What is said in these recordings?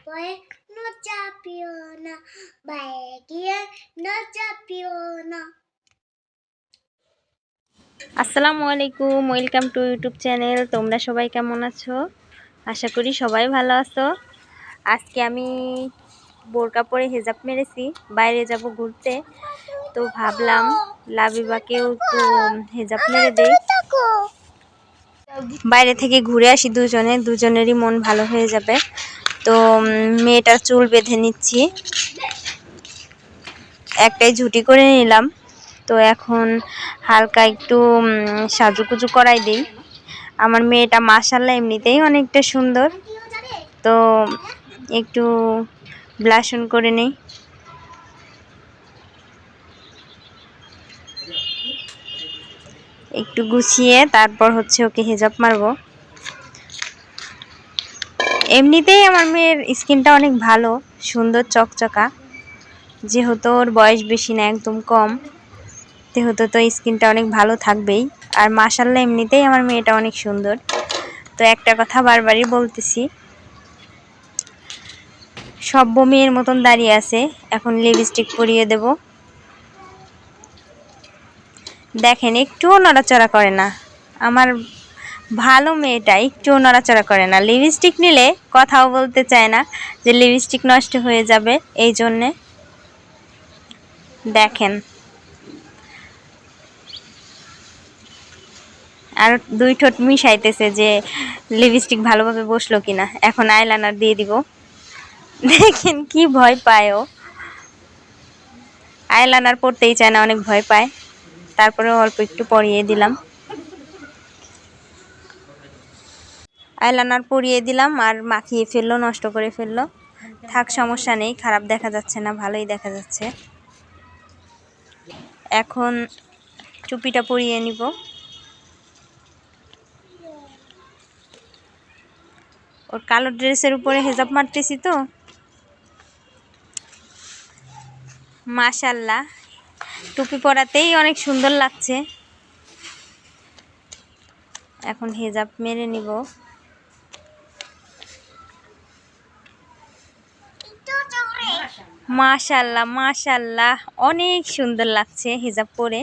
পরে নচাপিও না, বাইরে গিয়ে নচাপিও না। আসসালামু আলাইকুম, ওয়েলকাম টু ইউটিউব চ্যানেল। তোমরা সবাই কেমন আছো? আশা করি সবাই ভালো আছো। আজকে আমি বোরকা পরে হিজাব মেরেছি, বাইরে যাব ঘুরতে। তো ভাবলাম লাবিবাকেও একটু হিজাব মেরে দেই, বাইরে থেকে ঘুরে আসি। দুজনেরই মন ভালো হয়ে যাবে। তো মেয়েটার চুল বেঁধে নিচ্ছি, একটাই ঝুটি করে নিলাম। তো এখন হালকা একটু সাজুগুজু করাই দিই। আমার মেয়েটা মাশাআল্লাহ এমনিতেই অনেকটা সুন্দর, তো একটু ব্লাশ অন করে নেই। একটু গুছিয়ে তারপর হচ্ছে ওকে হিজাব মারবো। এমনিতেই আমার মেয়ের স্কিনটা অনেক ভালো, সুন্দর চকচকা। যেহেতু ওর বয়স বেশি না, একদম কম, যেহেতু তো স্কিনটা অনেক ভালো থাকবেই। আর মাশাআল্লাহ এমনিতেই আমার মেয়েটা অনেক সুন্দর। তো একটা কথা বারবারই বলতেছি, সভ্য মেয়ের মতন দাঁড়িয়ে আছে। এখন লিপস্টিক পরিয়ে দেব। দেখেন, একটুও নড়াচড়া করে না। আমার ভালো মেয়েটা একটুও নড়াচড়া করে না। লিপস্টিক নিলে কথাও বলতে চায় না, যে লিপস্টিক নষ্ট হয়ে যাবে এই জন্যে। দেখেন, আর দুই ঠোঁট মিশাইতেছে যে লিপস্টিক ভালোভাবে বসলো কিনা। এখন আইলাইনার দিয়ে দিব। দেখেন কি ভয় পায় ও, আইলাইনার পরতেই চায় না, অনেক ভয় পায়। তারপরে অল্প একটু পরিয়ে দিলাম, আইলাইনার পরিয়ে দিলাম। আর মাখিয়ে ফেললো, নষ্ট করে ফেললো। থাক, সমস্যা নেই, খারাপ দেখা যাচ্ছে না, ভালোই দেখা যাচ্ছে। এখন টুপিটা পরিয়ে নিব। ওর কালো ড্রেসের উপরে হিজাব মারতেছি তো। মাশাআল্লাহ, টুপি পরাতেই অনেক সুন্দর লাগছে। এখন হিজাব মেরে নিব। মাশাআল্লাহ মাশাআল্লাহ, অনেক সুন্দর লাগছে হিজাব পরে।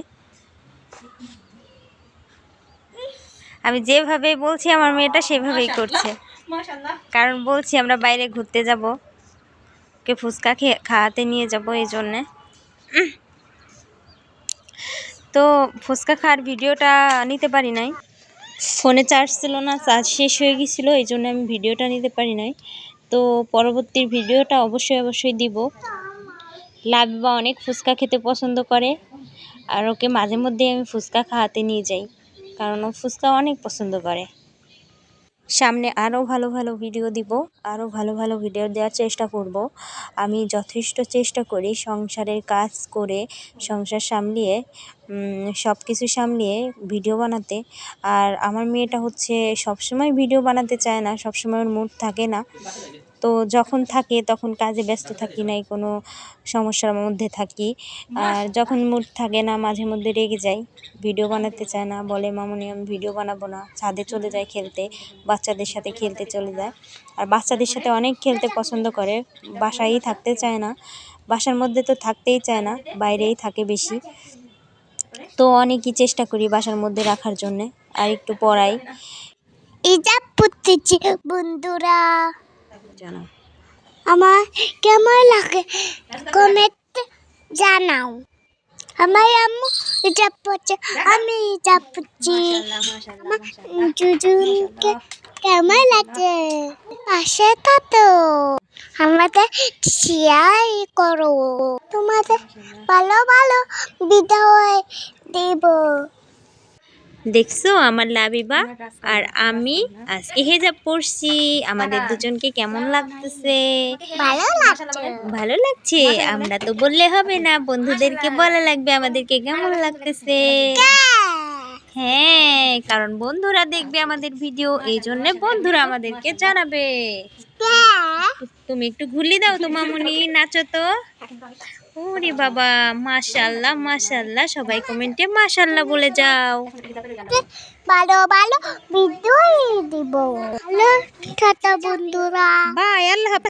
আমি যেভাবে বলছি আমার মেয়েটা সেভাবেই করছে, কারণ বলছি আমরা বাইরে ঘুরতে যাব, ওকে ফুচকা খাওয়াতে নিয়ে যাব এই জন্যে। তো ফুচকা খাওয়ার ভিডিওটা নিতে পারি নাই, ফোনে চার্জ ছিল না, চার্জ শেষ হয়ে গেছিলো, এই জন্য আমি ভিডিওটা নিতে পারি নাই। তো পরবর্তী ভিডিওটা অবশ্যই দিব। লাবিবা অনেক ফুচকা খেতে পছন্দ করে, আর ওকে মাঝে মধ্যে আমি ফুচকা খাওয়াতে নিয়ে যাই, কারণ ও ফুচকা অনেক পছন্দ করে। সামনে আরও ভালো ভালো ভিডিও দিব, আরও ভালো ভালো ভিডিও দেওয়ার চেষ্টা করব। আমি যথেষ্ট চেষ্টা করি সংসারের কাজ করে, সংসার সামলিয়ে, সব কিছু সামলিয়ে ভিডিও বানাতে। আর আমার মেয়েটা হচ্ছে সবসময় ভিডিও বানাতে চায় না, সবসময় ওর মুড থাকে না। তো যখন থাকে তখন কাজে ব্যস্ত থাকি, নাই কোনো সমস্যার মধ্যে থাকি। আর যখন মুড থাকে না, মাঝে মধ্যে রেগে যাই, ভিডিও বানাতে চায় না, বলে মামুনি আমি ভিডিও বানাবো না, ছাদে চলে যায় খেলতে, বাচ্চাদের সাথে খেলতে চলে যায়। আর বাচ্চাদের সাথে অনেক খেলতে পছন্দ করে, বাসায়ই থাকতে চায় না। বাসার মধ্যে তো থাকতেই চায় না, বাইরেই থাকে বেশি। তো অনেকই চেষ্টা করি বাসার মধ্যে রাখার জন্যে, আর একটু পড়াই। হিজাব পরতেছি বন্ধুরা, জানো আমার কেমন লাগে কমেন্টে জানাও। আমার আম্মু হিজাব পরছে, আমি হিজাব পরছি। আমার দুজনকে কেমন লাগছে? পাশে থাকো, আমাদের শেয়ার করো, তোমাদের ভালো ভালো ভিডিও দেব। দেখছো আমার লাবিবা আর আমি আজকে হিজাব পরছি, আমাদের দুজনকে কেমন লাগতেছে? ভালো লাগছে, ভালো লাগছে। আমরা তো বললে হবে না, বন্ধুদেরকে বলা লাগবে আমাদেরকে কেমন লাগতেছে। হ্যাঁ, কারণ বন্ধুরা দেখবে আমাদের ভিডিও, এই জন্য বন্ধুরা আমাদেরকে জানাবে। তুমি একটু ঘুরলি দাও তো মামুনি, নাচো তো। ওরে বাবা, মাশাআল্লাহ মাশাআল্লাহ, সবাই কমেন্টে মাশাআল্লাহ বলে যাও। ভালো ভালো ভিডিও দিব। হ্যালো টাটা বন্ধুরা, বাই, আল্লাহ হাফেজ।